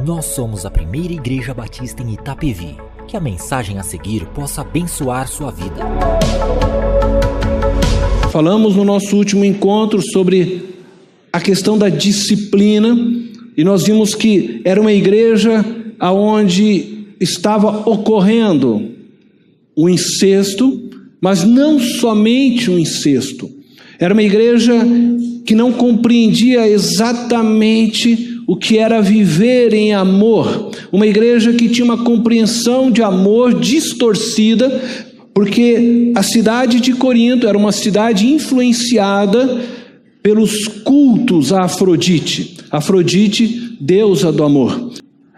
Nós somos a primeira igreja batista em Itapevi. Que a mensagem a seguir possa abençoar sua vida. Falamos no nosso último encontro sobre a questão da disciplina e nós vimos que era uma igreja onde estava ocorrendo o incesto, mas não somente o incesto. Era uma igreja que não compreendia exatamente o que era viver em amor. Uma igreja que tinha uma compreensão de amor distorcida, porque a cidade de Corinto era uma cidade influenciada pelos cultos a Afrodite. Afrodite, deusa do amor.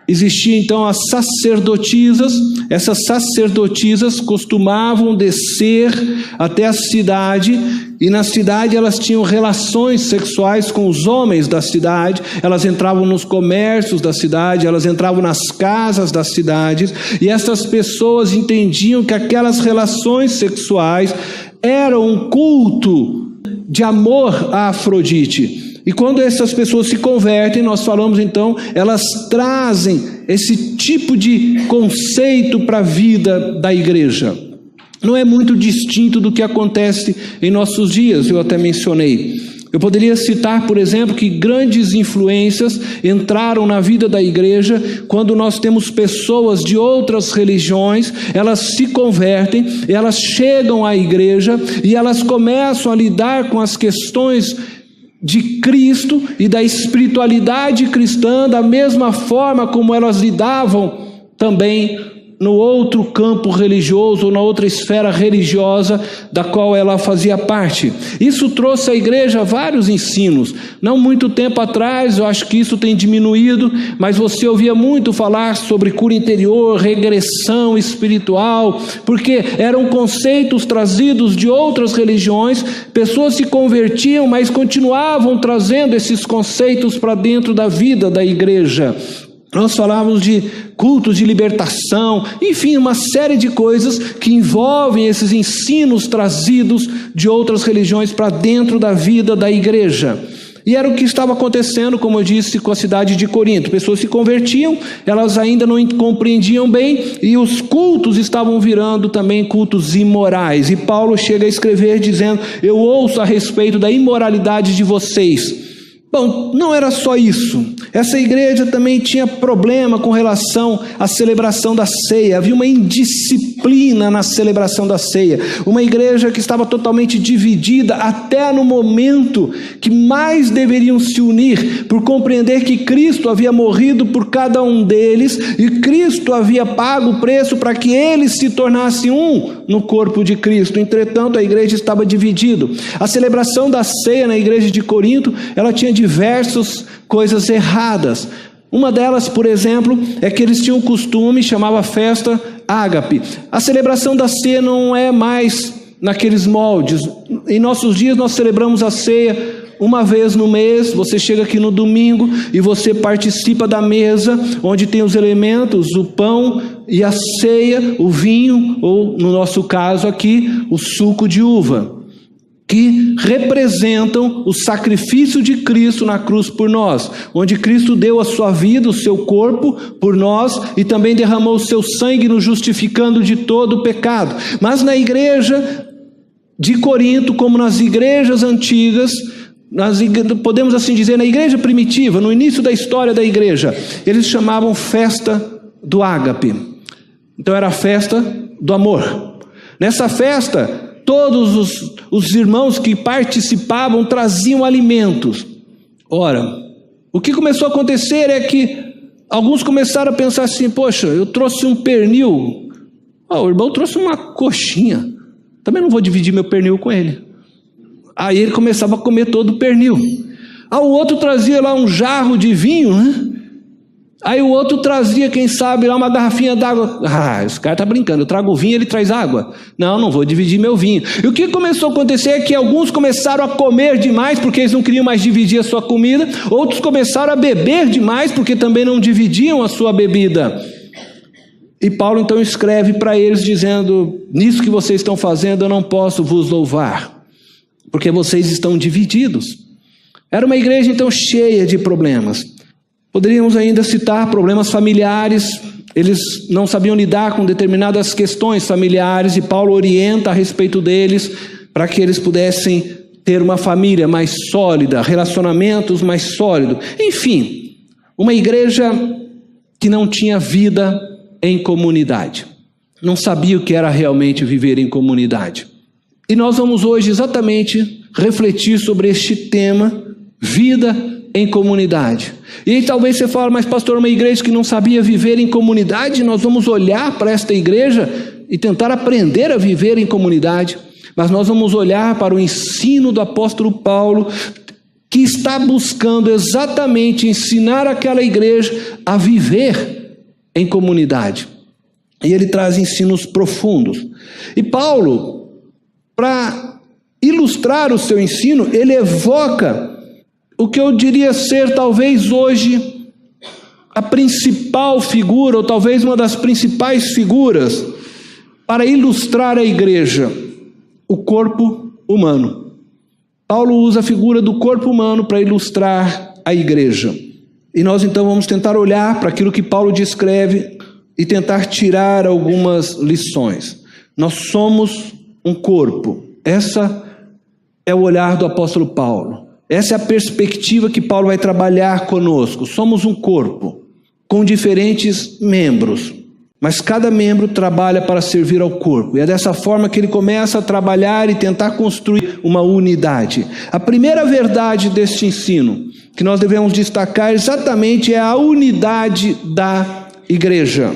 Existiam então as sacerdotisas. Essas sacerdotisas costumavam descer até a cidade, e na cidade elas tinham relações sexuais com os homens da cidade. Elas entravam nos comércios da cidade, elas entravam nas casas das cidades, e essas pessoas entendiam que aquelas relações sexuais eram um culto de amor a Afrodite. E quando essas pessoas se convertem, nós falamos então, elas trazem esse tipo de conceito para a vida da igreja. Não é muito distinto do que acontece em nossos dias, eu até mencionei. Eu poderia citar, por exemplo, que grandes influências entraram na vida da igreja quando nós temos pessoas de outras religiões, elas se convertem, elas chegam à igreja e elas começam a lidar com as questões de Cristo e da espiritualidade cristã da mesma forma como elas lidavam também no outro campo religioso, ou na outra esfera religiosa da qual ela fazia parte. Isso trouxe à igreja vários ensinos. Não muito tempo atrás, eu acho que isso tem diminuído, mas você ouvia muito falar sobre cura interior, regressão espiritual, porque eram conceitos trazidos de outras religiões. Pessoas se convertiam, mas continuavam trazendo esses conceitos para dentro da vida da igreja. Nós falávamos de cultos de libertação, enfim, uma série de coisas que envolvem esses ensinos trazidos de outras religiões para dentro da vida da igreja. E era o que estava acontecendo, como eu disse, com a cidade de Corinto. Pessoas se convertiam, elas ainda não compreendiam bem, e os cultos estavam virando também cultos imorais. E Paulo chega a escrever dizendo: eu ouço a respeito da imoralidade de vocês. Bom, não era só isso. Essa igreja também tinha problema com relação à celebração da ceia. Havia uma indisciplina na celebração da ceia. Uma igreja que estava totalmente dividida até no momento que mais deveriam se unir, por compreender que Cristo havia morrido por cada um deles e Cristo havia pago o preço para que eles se tornassem um no corpo de Cristo. Entretanto, a igreja estava dividida. A celebração da ceia na igreja de Corinto, ela tinha diversas coisas erradas. Uma delas, por exemplo, é que eles tinham um costume, chamava festa ágape. A celebração da ceia não é mais naqueles moldes. Em nossos dias nós celebramos a ceia uma vez no mês. Você chega aqui no domingo e você participa da mesa onde tem os elementos, o pão e a ceia, o vinho, ou no nosso caso aqui, o suco de uva, que representam o sacrifício de Cristo na cruz por nós, onde Cristo deu a sua vida, o seu corpo por nós, e também derramou o seu sangue, nos justificando de todo o pecado. Mas na igreja de Corinto, como nas igrejas antigas, podemos assim dizer, na igreja primitiva, no início da história da igreja, eles chamavam festa do ágape. Então era a festa do amor. Nessa festa, todos os irmãos que participavam traziam alimentos. Ora, o que começou a acontecer é que alguns começaram a pensar assim: poxa, eu trouxe um pernil, o irmão trouxe uma coxinha, também não vou dividir meu pernil com ele. Aí ele começava a comer todo o pernil. O outro trazia lá um jarro de vinho, né? Aí o outro trazia, quem sabe, lá uma garrafinha d'água. Esse cara está brincando, eu trago vinho, ele traz água. Não vou dividir meu vinho. E o que começou a acontecer é que alguns começaram a comer demais, porque eles não queriam mais dividir a sua comida. Outros começaram a beber demais, porque também não dividiam a sua bebida. E Paulo então escreve para eles dizendo: nisso que vocês estão fazendo eu não posso vos louvar, porque vocês estão divididos. Era uma igreja então cheia de problemas. Poderíamos ainda citar problemas familiares. Eles não sabiam lidar com determinadas questões familiares e Paulo orienta a respeito deles para que eles pudessem ter uma família mais sólida, relacionamentos mais sólidos. Enfim, uma igreja que não tinha vida em comunidade. Não sabia o que era realmente viver em comunidade. E nós vamos hoje exatamente refletir sobre este tema, vida em comunidade. E aí talvez você fale, mas pastor, uma igreja que não sabia viver em comunidade, nós vamos olhar para esta igreja e tentar aprender a viver em comunidade. Mas nós vamos olhar para o ensino do apóstolo Paulo, que está buscando exatamente ensinar aquela igreja a viver em comunidade. E ele traz ensinos profundos. E Paulo, para ilustrar o seu ensino, ele evoca o que eu diria ser talvez hoje a principal figura, ou talvez uma das principais figuras, para ilustrar a igreja, o corpo humano. Paulo usa a figura do corpo humano para ilustrar a igreja. E nós então vamos tentar olhar para aquilo que Paulo descreve e tentar tirar algumas lições. Nós somos um corpo. Essa é o olhar do apóstolo Paulo. Essa é a perspectiva que Paulo vai trabalhar conosco. Somos um corpo, com diferentes membros, mas cada membro trabalha para servir ao corpo. E é dessa forma que ele começa a trabalhar e tentar construir uma unidade. A primeira verdade deste ensino, que nós devemos destacar exatamente, é a unidade da igreja.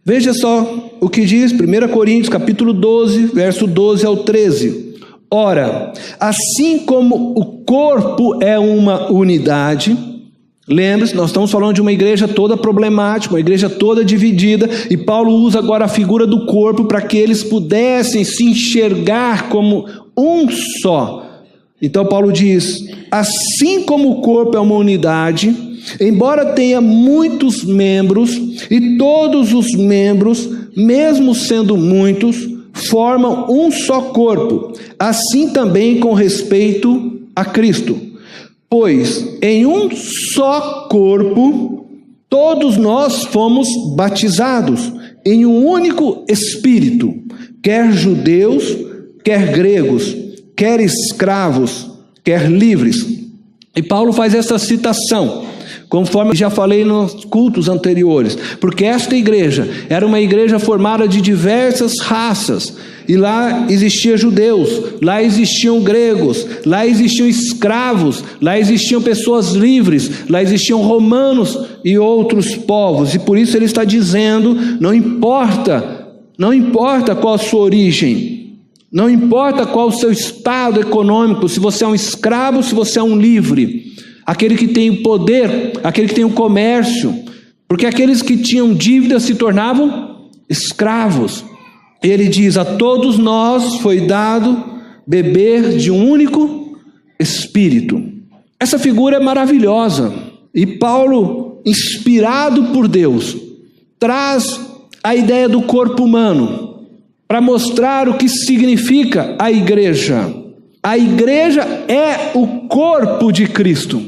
Veja só o que diz 1 Coríntios capítulo 12, verso 12 ao 13. Ora, assim como o corpo é uma unidade, lembre-se, nós estamos falando de uma igreja toda problemática, uma igreja toda dividida, e Paulo usa agora a figura do corpo para que eles pudessem se enxergar como um só. Então Paulo diz, assim como o corpo é uma unidade, embora tenha muitos membros, e todos os membros, mesmo sendo muitos, formam um só corpo, assim também com respeito a Cristo. Pois em um só corpo, todos nós fomos batizados, em um único Espírito, quer judeus, quer gregos, quer escravos, quer livres. E Paulo faz essa citação, conforme já falei nos cultos anteriores, porque esta igreja era uma igreja formada de diversas raças, e lá existiam judeus, lá existiam gregos, lá existiam escravos, lá existiam pessoas livres, lá existiam romanos e outros povos, e por isso ele está dizendo, não importa qual a sua origem, não importa qual o seu estado econômico, se você é um escravo, se você é um livre, aquele que tem o poder, aquele que tem o comércio, porque aqueles que tinham dívidas se tornavam escravos. Ele diz, a todos nós foi dado beber de um único Espírito. Essa figura é maravilhosa, e Paulo, inspirado por Deus, traz a ideia do corpo humano, para mostrar o que significa a igreja. A igreja é o corpo de Cristo.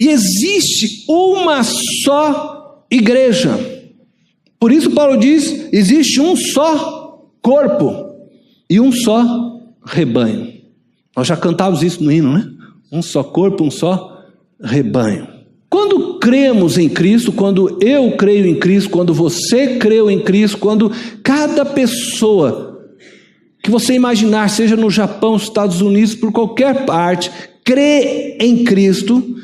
E existe uma só igreja. Por isso Paulo diz, existe um só corpo e um só rebanho. Nós já cantávamos isso no hino, né? Um só corpo, um só rebanho. Quando cremos em Cristo, quando eu creio em Cristo, quando você creu em Cristo, quando cada pessoa que você imaginar, seja no Japão, Estados Unidos, por qualquer parte, crê em Cristo,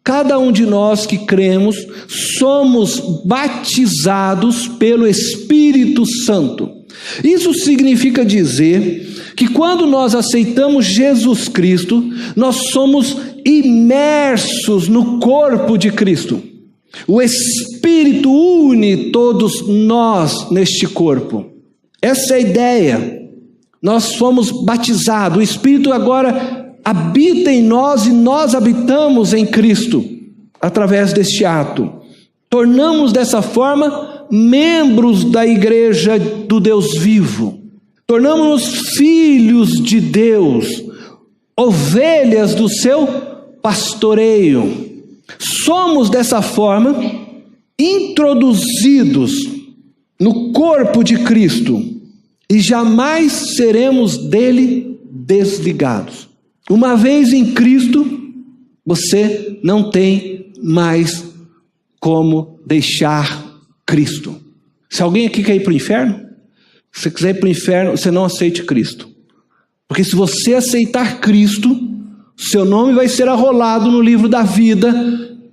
cada um de nós que cremos, somos batizados pelo Espírito Santo. Isso significa dizer que quando nós aceitamos Jesus Cristo, nós somos imersos no corpo de Cristo. O Espírito une todos nós neste corpo. Essa é a ideia. Nós fomos batizados, o Espírito agora habita em nós e nós habitamos em Cristo, através deste ato. Tornamos dessa forma membros da igreja do Deus vivo. Tornamos-nos filhos de Deus, ovelhas do seu pastoreio. Somos, dessa forma, introduzidos no corpo de Cristo e jamais seremos dele desligados. Uma vez em Cristo, você não tem mais como deixar Cristo. Se alguém aqui quer ir para o inferno, se você quiser ir para o inferno, você não aceite Cristo. Porque se você aceitar Cristo, seu nome vai ser arrolado no livro da vida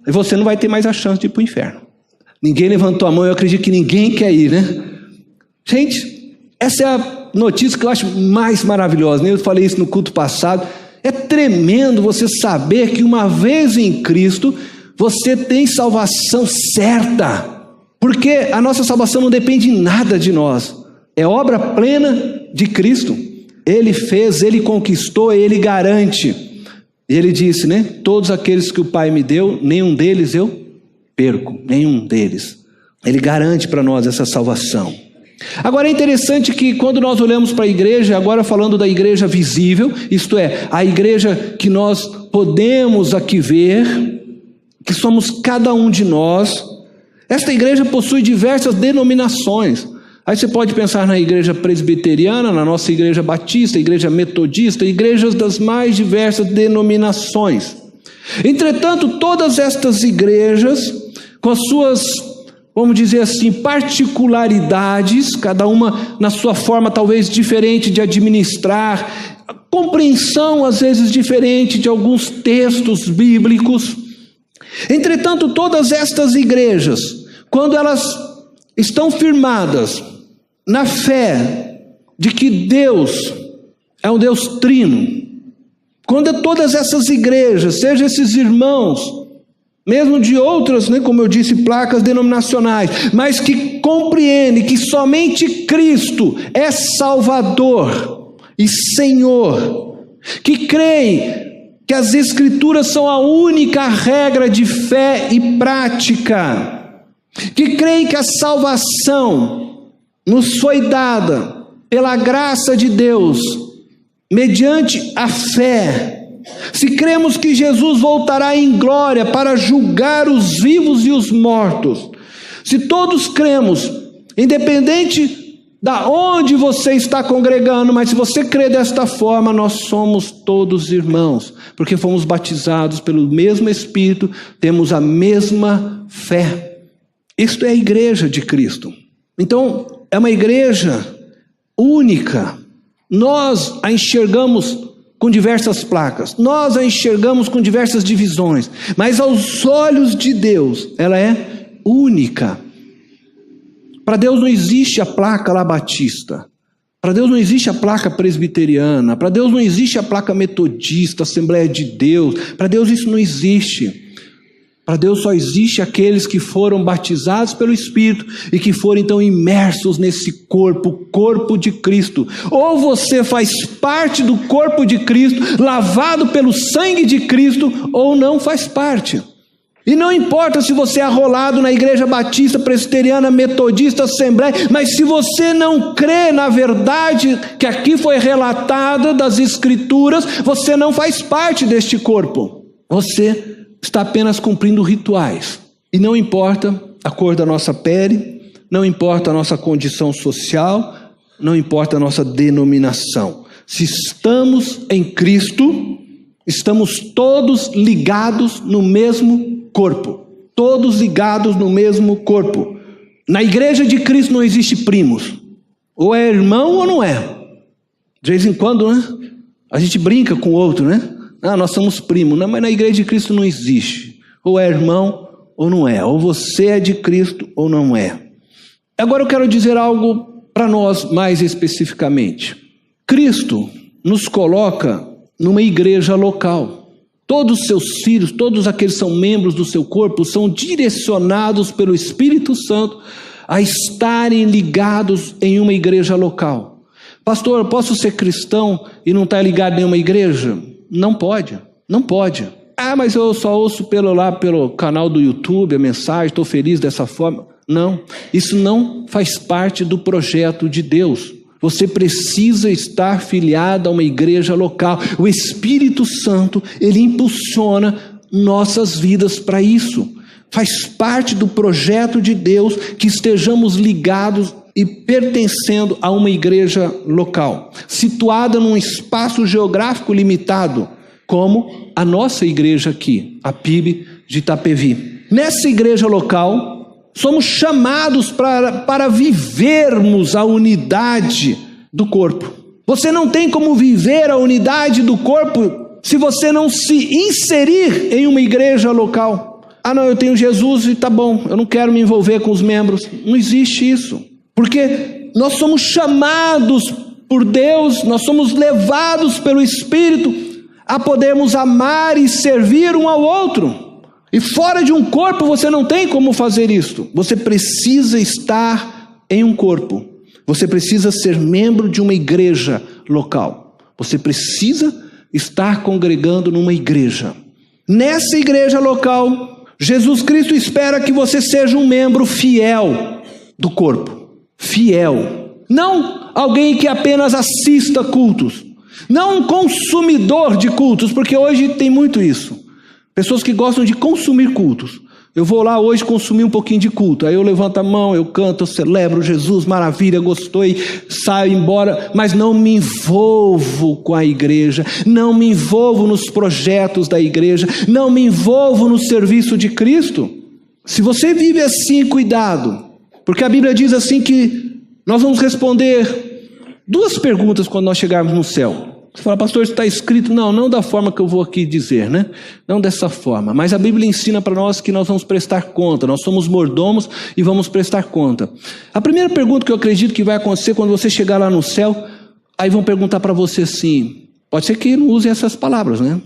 e você não vai ter mais a chance de ir para o inferno. Ninguém levantou a mão, eu acredito que ninguém quer ir, né? Gente, essa é a notícia que eu acho mais maravilhosa, né? Eu falei isso no culto passado. É tremendo você saber que uma vez em Cristo, você tem salvação certa. Porque a nossa salvação não depende em nada de nós. É obra plena de Cristo. Ele fez, Ele conquistou, Ele garante. E Ele disse, né? Todos aqueles que o Pai me deu, nenhum deles eu perco. Nenhum deles. Ele garante para nós essa salvação. Agora é interessante que quando nós olhamos para a igreja, agora falando da igreja visível, isto é, a igreja que nós podemos aqui ver, que somos cada um de nós, esta igreja possui diversas denominações. Aí você pode pensar na igreja presbiteriana, na nossa igreja batista, igreja metodista, igrejas das mais diversas denominações. Entretanto, todas estas igrejas, com as suas, vamos dizer assim, particularidades, cada uma na sua forma talvez diferente de administrar, compreensão às vezes diferente de alguns textos bíblicos. Entretanto, todas estas igrejas, quando elas estão firmadas na fé de que Deus é um Deus trino, quando todas essas igrejas, sejam esses irmãos, mesmo de outras, né, como eu disse, placas denominacionais, mas que compreendem que somente Cristo é Salvador e Senhor, que creem que as Escrituras são a única regra de fé e prática, que creem que a salvação nos foi dada pela graça de Deus, mediante a fé. Se cremos que Jesus voltará em glória para julgar os vivos e os mortos, se todos cremos, independente da onde você está congregando, mas se você crê desta forma, nós somos todos irmãos, porque fomos batizados pelo mesmo Espírito, temos a mesma fé. Isto é a igreja de Cristo. Então, é uma igreja única. Nós a enxergamos com diversas placas, nós a enxergamos com diversas divisões, mas aos olhos de Deus, ela é única. Para Deus não existe a placa lá batista, para Deus não existe a placa presbiteriana, para Deus não existe a placa metodista, Assembleia de Deus, para Deus isso não existe. Para Deus só existe aqueles que foram batizados pelo Espírito e que foram então imersos nesse corpo, o corpo de Cristo. Ou você faz parte do corpo de Cristo, lavado pelo sangue de Cristo, ou não faz parte. E não importa se você é arrolado na igreja batista, presbiteriana, metodista, assembleia, mas se você não crê na verdade que aqui foi relatada das Escrituras, você não faz parte deste corpo. Você está apenas cumprindo rituais. E não importa a cor da nossa pele, não importa a nossa condição social, não importa a nossa denominação. Se estamos em Cristo, estamos todos ligados no mesmo corpo. Todos ligados no mesmo corpo. Na igreja de Cristo não existe primos. Ou é irmão ou não é. De vez em quando, né? A gente brinca com o outro, né? Ah, nós somos primos. Não, mas na igreja de Cristo não existe. Ou é irmão ou não é. Ou você é de Cristo ou não é. Agora eu quero dizer algo para nós mais especificamente. Cristo nos coloca numa igreja local. Todos os seus filhos, todos aqueles que são membros do seu corpo, são direcionados pelo Espírito Santo a estarem ligados em uma igreja local. Pastor, eu posso ser cristão e não estar ligado em nenhuma igreja? Não pode, não pode. Ah, mas eu só ouço pelo canal do YouTube a mensagem, estou feliz dessa forma. Não, isso não faz parte do projeto de Deus. Você precisa estar filiado a uma igreja local. O Espírito Santo, ele impulsiona nossas vidas para isso. Faz parte do projeto de Deus que estejamos ligados e pertencendo a uma igreja local, situada num espaço geográfico limitado, como a nossa igreja aqui, a PIB de Itapevi. Nessa igreja local, somos chamados para vivermos a unidade do corpo. Você não tem como viver a unidade do corpo se você não se inserir em uma igreja local. Ah, não, eu tenho Jesus e tá bom, eu não quero me envolver com os membros. Não existe isso. Porque nós somos chamados por Deus, nós somos levados pelo Espírito a podermos amar e servir um ao outro. E fora de um corpo você não tem como fazer isso. Você precisa estar em um corpo. Você precisa ser membro de uma igreja local. Você precisa estar congregando numa igreja. Nessa igreja local, Jesus Cristo espera que você seja um membro fiel do corpo. Fiel. Não alguém que apenas assista cultos. Não um consumidor de cultos, porque hoje tem muito isso. Pessoas que gostam de consumir cultos. Eu vou lá hoje consumir um pouquinho de culto. Aí eu levanto a mão, eu canto, eu celebro Jesus, maravilha, gostei, saio embora, mas não me envolvo com a igreja, não me envolvo nos projetos da igreja, não me envolvo no serviço de Cristo. Se você vive assim, cuidado, porque a Bíblia diz assim que nós vamos responder 2 perguntas quando nós chegarmos no céu. Você fala, pastor, isso está escrito? Não da forma que eu vou aqui dizer, né? Não dessa forma. Mas a Bíblia ensina para nós que nós vamos prestar conta. Nós somos mordomos e vamos prestar conta. A primeira pergunta que eu acredito que vai acontecer quando você chegar lá no céu, aí vão perguntar para você assim, pode ser que não usem essas palavras, né?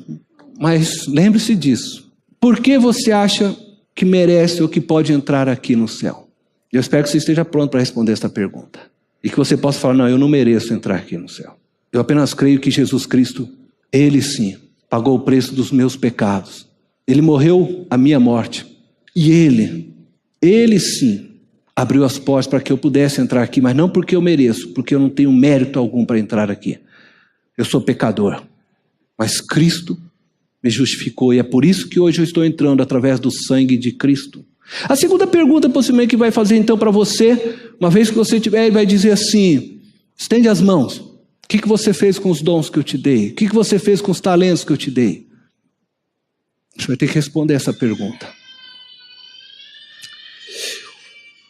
Mas lembre-se disso. Por que você acha que merece ou que pode entrar aqui no céu? Eu espero que você esteja pronto para responder essa pergunta. E que você possa falar, não, eu não mereço entrar aqui no céu. Eu apenas creio que Jesus Cristo, Ele sim, pagou o preço dos meus pecados. Ele morreu a minha morte. E Ele sim, abriu as portas para que eu pudesse entrar aqui, mas não porque eu mereço, porque eu não tenho mérito algum para entrar aqui. Eu sou pecador. Mas Cristo me justificou e é por isso que hoje eu estou entrando através do sangue de Cristo. A segunda pergunta possivelmente que vai fazer então para você, uma vez que você tiver, ele vai dizer assim, estende as mãos. O que você fez com os dons que eu te dei? O que você fez com os talentos que eu te dei? Você vai ter que responder essa pergunta.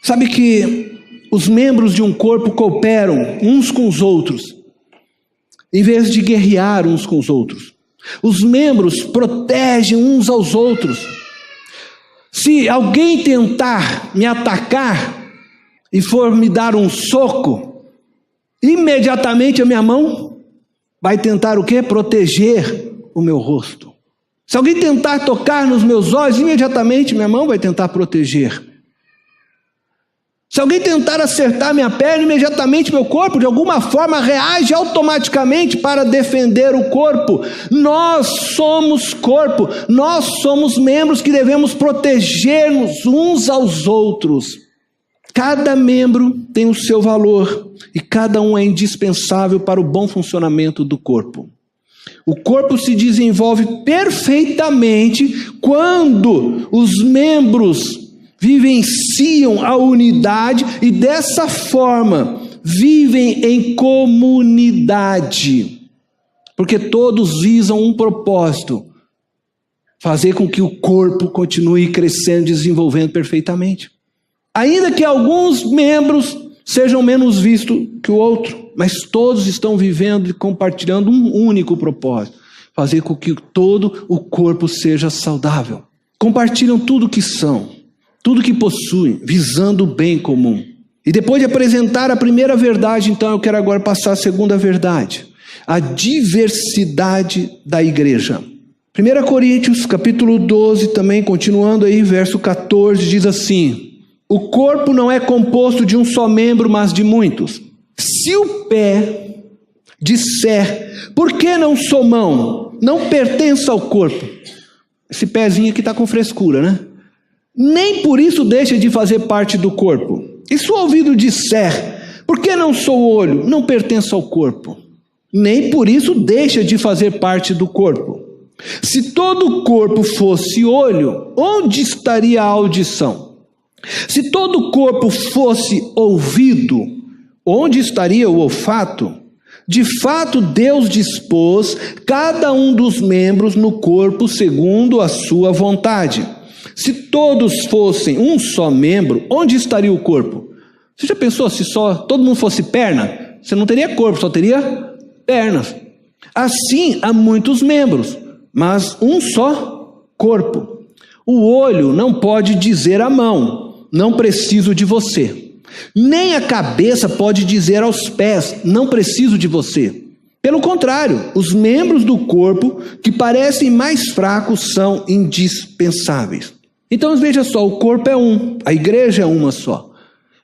Sabe que os membros de um corpo cooperam uns com os outros, em vez de guerrear uns com os outros. Os membros protegem uns aos outros. Se alguém tentar me atacar e for me dar um soco, imediatamente a minha mão vai tentar o quê? Proteger o meu rosto. Se alguém tentar tocar nos meus olhos, imediatamente minha mão vai tentar proteger. Se alguém tentar acertar minha perna, imediatamente meu corpo de alguma forma reage automaticamente para defender o corpo. Nós somos corpo, nós somos membros que devemos proteger-nos uns aos outros. Cada membro tem o seu valor e cada um é indispensável para o bom funcionamento do corpo. O corpo se desenvolve perfeitamente quando os membros vivenciam a unidade e dessa forma vivem em comunidade. Porque todos visam um propósito: fazer com que o corpo continue crescendo, desenvolvendo perfeitamente. Ainda que alguns membros sejam menos vistos que o outro, mas todos estão vivendo e compartilhando um único propósito: fazer com que todo o corpo seja saudável. Compartilham tudo que são, tudo que possuem, visando o bem comum. E depois de apresentar a primeira verdade, então eu quero agora passar a segunda verdade: a diversidade da igreja. 1 Coríntios capítulo 12, também continuando aí, verso 14, diz assim: o corpo não é composto de um só membro, mas de muitos. Se o pé disser, por que não sou mão? Não pertence ao corpo. Esse pezinho aqui está com frescura, né? Nem por isso deixa de fazer parte do corpo. E se o ouvido disser, por que não sou olho? Não pertence ao corpo. Nem por isso deixa de fazer parte do corpo. Se todo o corpo fosse olho, onde estaria a audição? Se todo o corpo fosse ouvido, onde estaria o olfato? De fato, Deus dispôs cada um dos membros no corpo segundo a sua vontade. Se todos fossem um só membro, onde estaria o corpo? Você já pensou se só todo mundo fosse perna? Você não teria corpo, só teria pernas. Assim, há muitos membros, mas um só corpo. O olho não pode dizer à mão: não preciso de você. Nem a cabeça pode dizer aos pés: não preciso de você. Pelo contrário, os membros do corpo que parecem mais fracos são indispensáveis. Então veja só, o corpo é um, a igreja é uma só,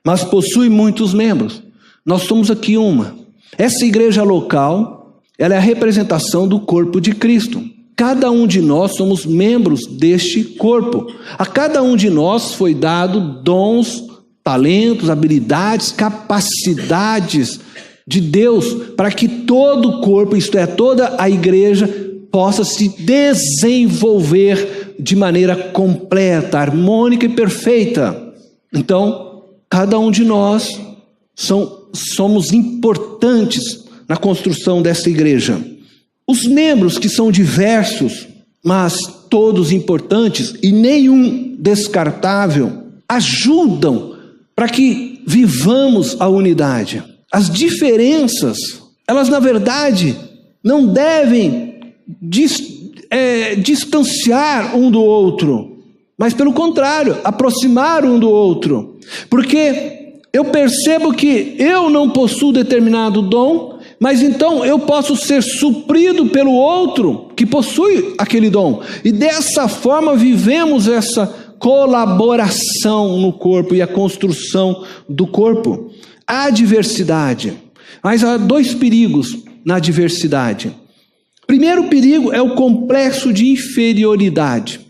mas possui muitos membros. Nós somos aqui uma. Essa igreja local, ela é a representação do corpo de Cristo. Cada um de nós somos membros deste corpo. A cada um de nós foi dado dons, talentos, habilidades, capacidades de Deus para que todo o corpo, isto é, toda a igreja, possa se desenvolver de maneira completa, harmônica e perfeita. Então, cada um de nós somos importantes na construção desta igreja. Os membros que são diversos, mas todos importantes e nenhum descartável, ajudam para que vivamos a unidade. As diferenças, elas na verdade não devem distanciar um do outro, mas pelo contrário, aproximar um do outro. Porque eu percebo que eu não possuo determinado dom, mas então eu posso ser suprido pelo outro que possui aquele dom. E dessa forma vivemos essa colaboração no corpo e a construção do corpo. Há diversidade, mas há dois perigos na diversidade. Primeiro perigo é o complexo de inferioridade.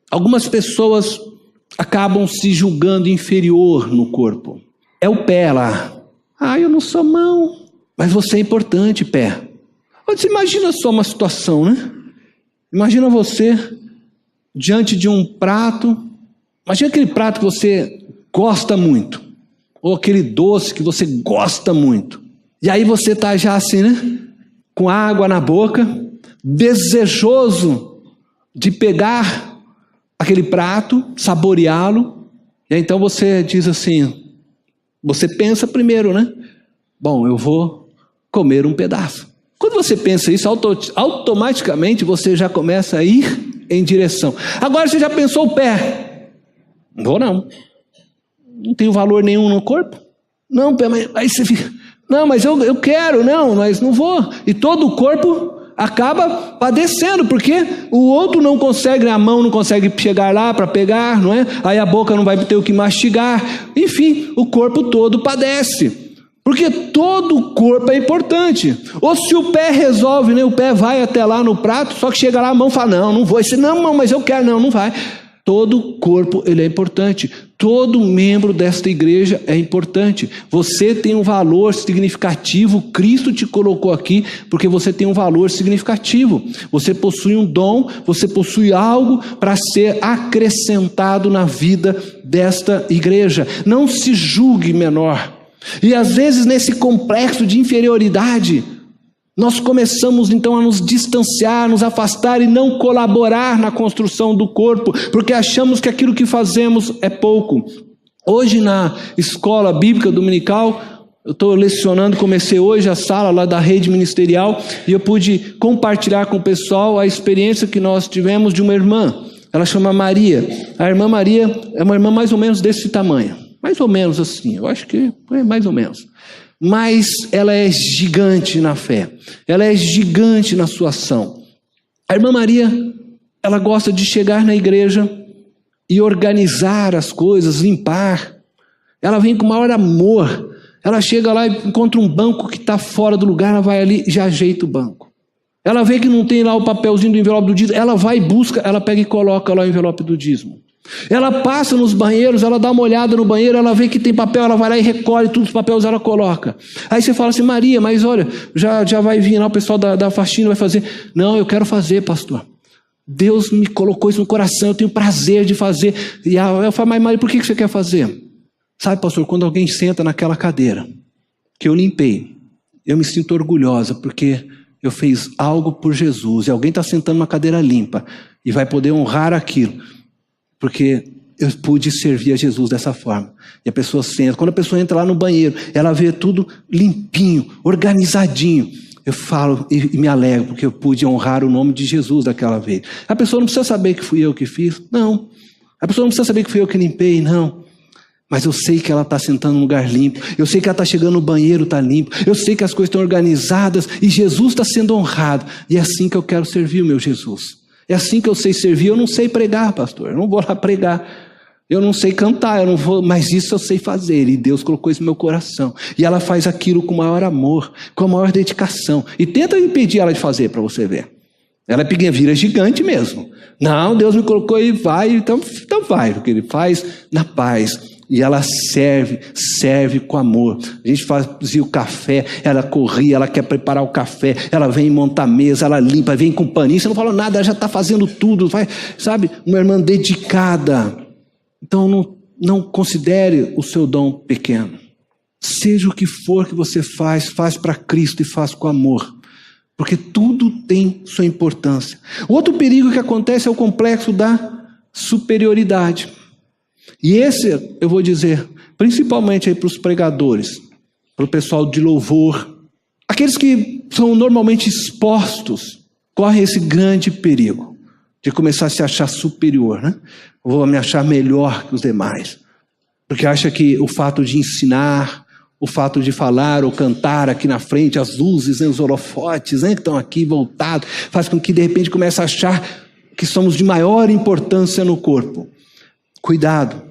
Algumas pessoas acabam se julgando inferior no corpo. É o pé lá. Eu não sou mão, mas você é importante, pé. Você imagina só uma situação, né? Imagina você diante de um prato. Imagina aquele prato que você gosta muito, ou aquele doce que você gosta muito. E aí você está já assim, né? Com água na boca, desejoso de pegar aquele prato, saboreá-lo. E aí então você diz assim, você pensa primeiro, né? Bom, eu vou comer um pedaço. Quando você pensa isso, automaticamente você já começa a ir em direção. Agora você já pensou o pé? Não vou não. Não tenho valor nenhum no corpo? Não, pé, mas aí você fica, não, mas eu quero, não, mas não vou. E todo o corpo acaba padecendo, porque o outro não consegue, a mão não consegue chegar lá para pegar, não é? Aí a boca não vai ter o que mastigar. Enfim, o corpo todo padece. Porque todo o corpo é importante. Ou se o pé resolve, né? O pé vai até lá no prato, só que chega lá a mão fala, não vou. Esse, não, mas eu quero, não vai. Todo o corpo ele é importante. Todo membro desta igreja é importante. Você tem um valor significativo. Cristo te colocou aqui porque você tem um valor significativo. Você possui um dom, você possui algo para ser acrescentado na vida desta igreja. Não se julgue menor. E às vezes nesse complexo de inferioridade, nós começamos então a nos distanciar, nos afastar e não colaborar na construção do corpo, porque achamos que aquilo que fazemos é pouco. Hoje na escola bíblica dominical, eu estou lecionando, comecei hoje a sala lá da rede ministerial, e eu pude compartilhar com o pessoal a experiência que nós tivemos de uma irmã. Ela chama Maria. A irmã Maria é uma irmã mais ou menos desse tamanho. Mais ou menos assim, eu acho que é mais ou menos. Mas ela é gigante na fé, ela é gigante na sua ação. A irmã Maria, ela gosta de chegar na igreja e organizar as coisas, limpar. Ela vem com maior amor. Ela chega lá e encontra um banco que está fora do lugar, ela vai ali e já ajeita o banco. Ela vê que não tem lá o papelzinho do envelope do dízimo, ela vai e busca, ela pega e coloca lá o envelope do dízimo. Ela passa nos banheiros, ela dá uma olhada no banheiro, ela vê que tem papel, ela vai lá e recolhe todos os papéis, ela coloca. Aí você fala assim, Maria, mas olha, já vai vir lá o pessoal da faxina, vai fazer. Não, eu quero fazer, pastor. Deus me colocou isso no coração, eu tenho prazer de fazer. E eu falo, mas Maria, por que você quer fazer? Sabe, pastor, quando alguém senta naquela cadeira que eu limpei, eu me sinto orgulhosa, porque eu fiz algo por Jesus, e alguém está sentando numa cadeira limpa, e vai poder honrar aquilo, porque eu pude servir a Jesus dessa forma. E a pessoa senta, quando a pessoa entra lá no banheiro, ela vê tudo limpinho, organizadinho. Eu falo e me alegro, porque eu pude honrar o nome de Jesus daquela vez. A pessoa não precisa saber que fui eu que fiz, não. A pessoa não precisa saber que fui eu que limpei, não. Mas eu sei que ela está sentando num lugar limpo, eu sei que ela está chegando no banheiro, está limpo, eu sei que as coisas estão organizadas, e Jesus está sendo honrado. E é assim que eu quero servir o meu Jesus. É assim que eu sei servir. Eu não sei pregar, pastor, eu não vou lá pregar. Eu não sei cantar, eu não vou, mas isso eu sei fazer, e Deus colocou isso no meu coração. E ela faz aquilo com maior amor, com a maior dedicação. E tenta impedir ela de fazer, para você ver. Ela vira gigante mesmo. Não, Deus me colocou e vai, então vai, porque Ele faz na paz. E ela serve com amor. A gente fazia o café, ela corria, ela quer preparar o café, ela vem montar a mesa, ela limpa, vem com paninho, você não fala nada, ela já está fazendo tudo, sabe? Uma irmã dedicada. Então não considere o seu dom pequeno. Seja o que for que você faz para Cristo e faz com amor. Porque tudo tem sua importância. O outro perigo que acontece é o complexo da superioridade. E esse, eu vou dizer, principalmente para os pregadores, para o pessoal de louvor, aqueles que são normalmente expostos, correm esse grande perigo de começar a se achar superior, né? Vou me achar melhor que os demais. Porque acha que o fato de ensinar, o fato de falar ou cantar aqui na frente, as luzes, os holofotes, que estão aqui voltados, faz com que de repente comece a achar que somos de maior importância no corpo. Cuidado.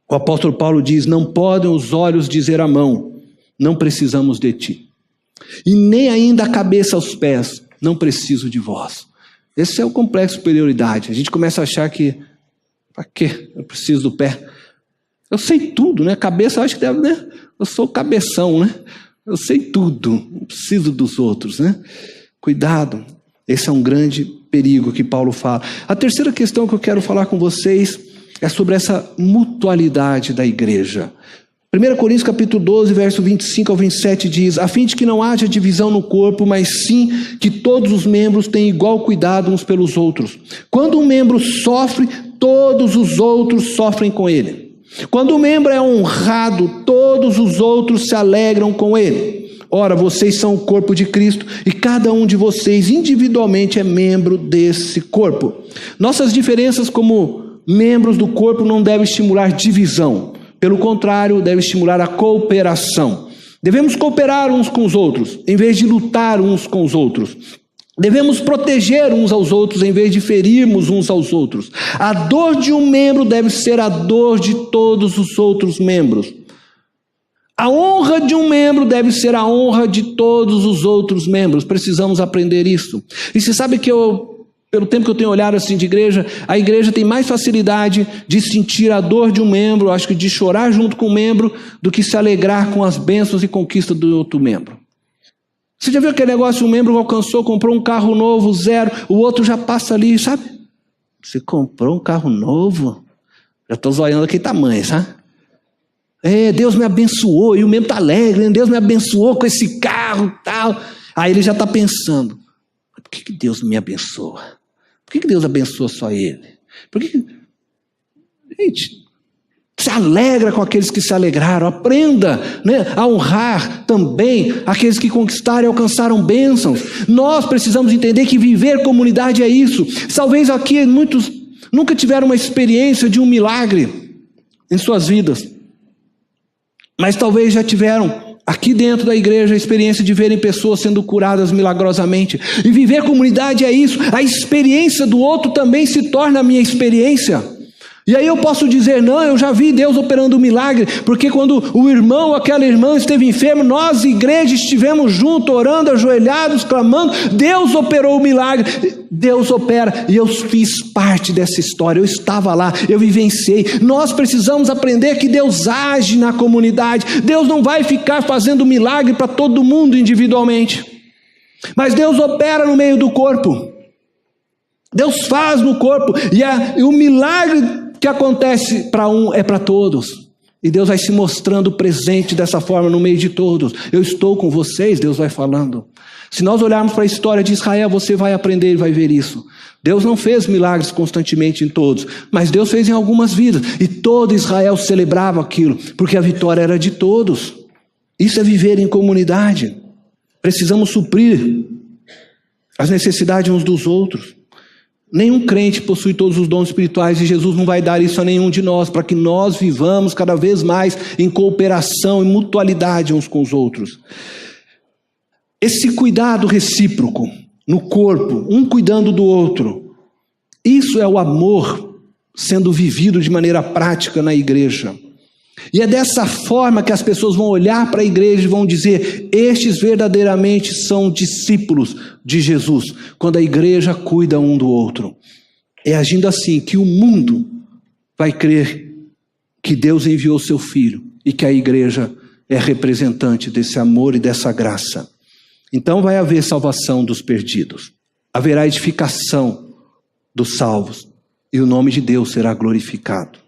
O apóstolo Paulo diz, não podem os olhos dizer à mão, não precisamos de ti. E nem ainda a cabeça aos pés, não preciso de vós. Esse é o complexo de superioridade. A gente começa a achar que, para quê? Eu preciso do pé. Eu sei tudo, né? Cabeça, eu acho que deve, né? Eu sou cabeção, né? Eu sei tudo, não preciso dos outros, né? Cuidado. Esse é um grande perigo que Paulo fala. A terceira questão que eu quero falar com vocês é sobre essa mutualidade da igreja. 1 Coríntios capítulo 12, verso 25 ao 27 diz, a fim de que não haja divisão no corpo, mas sim que todos os membros tenham igual cuidado uns pelos outros. Quando um membro sofre, todos os outros sofrem com ele. Quando um membro é honrado, todos os outros se alegram com ele. Ora, vocês são o corpo de Cristo e cada um de vocês individualmente é membro desse corpo. Nossas diferenças como membros do corpo não devem estimular divisão. Pelo contrário, deve estimular a cooperação. Devemos cooperar uns com os outros, em vez de lutar uns com os outros. Devemos proteger uns aos outros, em vez de ferirmos uns aos outros. A dor de um membro deve ser a dor de todos os outros membros. A honra de um membro deve ser a honra de todos os outros membros. Precisamos aprender isso. E você sabe que pelo tempo que eu tenho olhado assim de igreja, a igreja tem mais facilidade de sentir a dor de um membro, acho que de chorar junto com o membro, do que se alegrar com as bênçãos e conquistas do outro membro. Você já viu aquele negócio, um membro alcançou, comprou um carro novo, zero, o outro já passa ali, sabe? Você comprou um carro novo? Já estou zoiando aqui tamanho, sabe? Deus me abençoou, e o membro está alegre, Deus me abençoou com esse carro e tal. Aí ele já está pensando, por que Deus me abençoa? Por que Deus abençoa só ele? Gente, se alegra com aqueles que se alegraram. Aprenda, né, a honrar também aqueles que conquistaram e alcançaram bênçãos. Nós precisamos entender que viver comunidade é isso. Talvez aqui muitos nunca tiveram uma experiência de um milagre em suas vidas. Mas talvez já tiveram aqui dentro da igreja a experiência de verem pessoas sendo curadas milagrosamente. E viver comunidade é isso. A experiência do outro também se torna a minha experiência. E aí eu posso dizer, não, eu já vi Deus operando um milagre, porque quando o irmão ou aquela irmã esteve enfermo, nós, igreja, estivemos juntos, orando, ajoelhados, clamando, Deus operou o milagre. Deus opera, e eu fiz parte dessa história, eu estava lá, eu vivenciei. Nós precisamos aprender que Deus age na comunidade. Deus não vai ficar fazendo milagre para todo mundo individualmente, mas Deus opera no meio do corpo. Deus faz no corpo, e o milagre que acontece para um é para todos. E Deus vai se mostrando presente dessa forma no meio de todos. Eu estou com vocês, Deus vai falando. Se nós olharmos para a história de Israel, você vai aprender e vai ver isso. Deus não fez milagres constantemente em todos, mas Deus fez em algumas vidas. E todo Israel celebrava aquilo, porque a vitória era de todos. Isso é viver em comunidade. Precisamos suprir as necessidades uns dos outros. Nenhum crente possui todos os dons espirituais e Jesus não vai dar isso a nenhum de nós, para que nós vivamos cada vez mais em cooperação e mutualidade uns com os outros. Esse cuidado recíproco no corpo, um cuidando do outro, isso é o amor sendo vivido de maneira prática na igreja. E é dessa forma que as pessoas vão olhar para a igreja e vão dizer: estes verdadeiramente são discípulos de Jesus, quando a igreja cuida um do outro. É agindo assim que o mundo vai crer que Deus enviou seu Filho e que a igreja é representante desse amor e dessa graça. Então vai haver salvação dos perdidos, haverá edificação dos salvos e o nome de Deus será glorificado.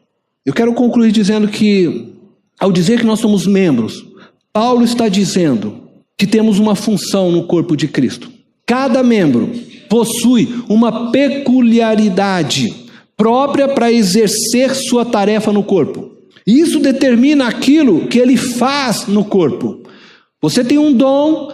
Eu quero concluir dizendo que, ao dizer que nós somos membros, Paulo está dizendo que temos uma função no corpo de Cristo. Cada membro possui uma peculiaridade própria para exercer sua tarefa no corpo. Isso determina aquilo que ele faz no corpo. Você tem um dom,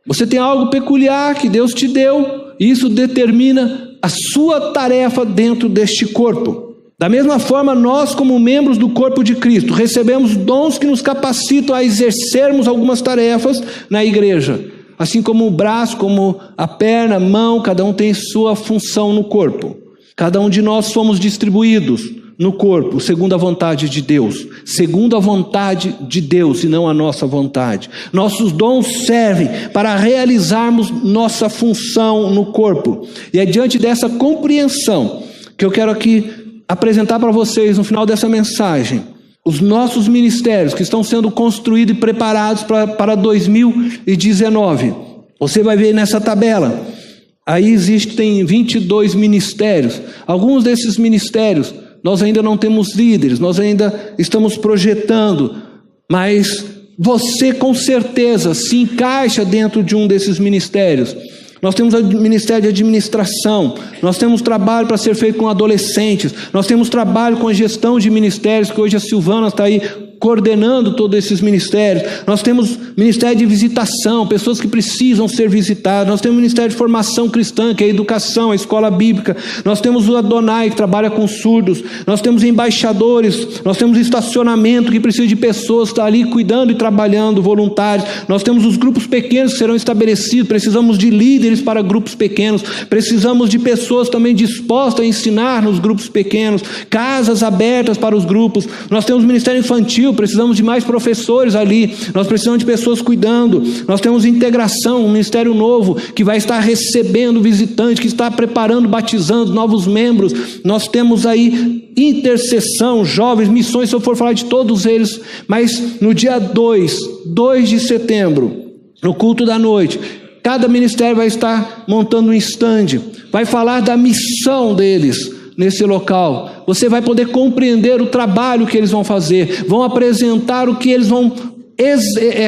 você tem algo peculiar que Deus te deu, e isso determina a sua tarefa dentro deste corpo. Da mesma forma, nós, como membros do corpo de Cristo, recebemos dons que nos capacitam a exercermos algumas tarefas na igreja. Assim como o braço, como a perna, a mão, cada um tem sua função no corpo. Cada um de nós somos distribuídos no corpo, segundo a vontade de Deus. Segundo a vontade de Deus e não a nossa vontade. Nossos dons servem para realizarmos nossa função no corpo. E é diante dessa compreensão que eu quero aqui apresentar para vocês, no final dessa mensagem, os nossos ministérios que estão sendo construídos e preparados para 2019. Você vai ver nessa tabela. Aí existem 22 ministérios. Alguns desses ministérios nós ainda não temos líderes, nós ainda estamos projetando, mas você com certeza se encaixa dentro de um desses ministérios. Nós temos o Ministério de Administração, nós temos trabalho para ser feito com adolescentes, nós temos trabalho com a gestão de ministérios, que hoje a Silvana está aí coordenando todos esses ministérios. Nós temos Ministério de Visitação, pessoas que precisam ser visitadas. Nós temos Ministério de Formação Cristã, que é a educação, a escola bíblica. Nós temos o Adonai, que trabalha com surdos. Nós temos embaixadores, nós temos estacionamento, que precisa de pessoas que estão ali cuidando e trabalhando, voluntários. Nós temos os grupos pequenos que serão estabelecidos, precisamos de líderes para grupos pequenos, precisamos de pessoas também dispostas a ensinar nos grupos pequenos, casas abertas para os grupos. Nós temos Ministério Infantil, precisamos de mais professores ali, nós precisamos de pessoas cuidando. Nós temos integração, um ministério novo que vai estar recebendo visitantes, que está preparando, batizando novos membros. Nós temos aí intercessão, jovens, missões, se eu for falar de todos eles, mas no dia 2 de setembro, no culto da noite, cada ministério vai estar montando um stand, vai falar da missão deles nesse local. Você vai poder compreender o trabalho que eles vão fazer, vão apresentar o que eles vão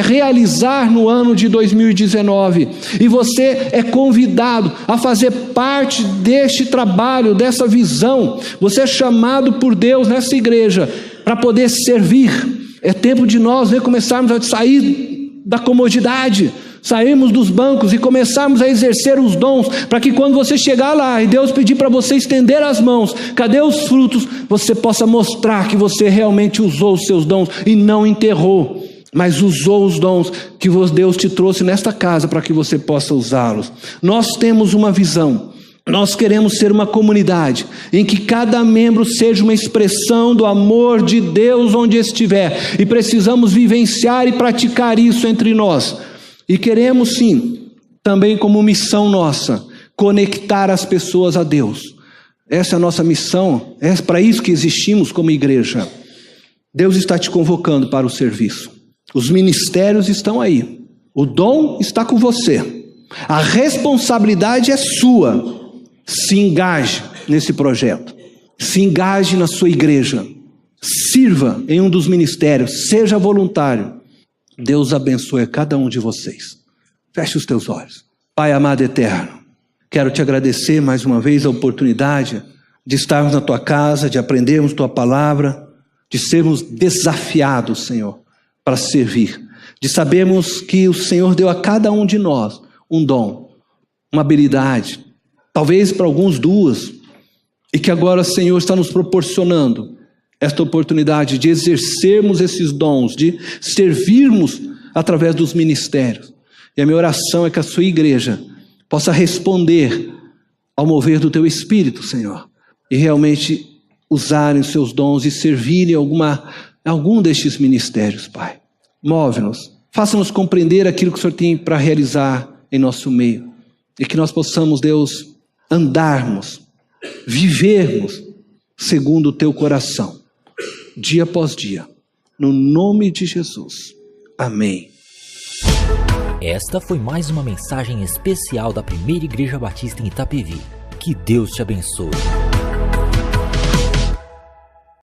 realizar no ano de 2019, e você é convidado a fazer parte deste trabalho, dessa visão. Você é chamado por Deus nessa igreja para poder servir. É tempo de nós começarmos a sair da comodidade, sairmos dos bancos e começarmos a exercer os dons, para que quando você chegar lá e Deus pedir para você estender as mãos, cadê os frutos, você possa mostrar que você realmente usou os seus dons e não enterrou, mas usou os dons que Deus te trouxe nesta casa para que você possa usá-los. Nós temos uma visão. Nós queremos ser uma comunidade em que cada membro seja uma expressão do amor de Deus onde estiver, e precisamos vivenciar e praticar isso entre nós. E queremos sim, também como missão nossa, conectar as pessoas a Deus. Essa é a nossa missão, é para isso que existimos como igreja. Deus está te convocando para o serviço. Os ministérios estão aí. O dom está com você. A responsabilidade é sua. Se engaje nesse projeto. Se engaje na sua igreja. Sirva em um dos ministérios. Seja voluntário. Deus abençoe a cada um de vocês. Feche os teus olhos. Pai amado eterno, quero te agradecer mais uma vez a oportunidade de estarmos na tua casa, de aprendermos tua palavra, de sermos desafiados, Senhor, para servir. De sabermos que o Senhor deu a cada um de nós um dom, uma habilidade, talvez para alguns duas, e que agora o Senhor está nos proporcionando esta oportunidade de exercermos esses dons, de servirmos através dos ministérios. E a minha oração é que a sua igreja possa responder ao mover do teu Espírito, Senhor, e realmente usarem os seus dons e servirem algum destes ministérios, Pai. Move-nos, faça-nos compreender aquilo que o Senhor tem para realizar em nosso meio, e que nós possamos, Deus, andarmos, vivermos segundo o teu coração, dia após dia, no nome de Jesus. Amém. Esta foi mais uma mensagem especial da Primeira Igreja Batista em Itapevi. Que Deus te abençoe.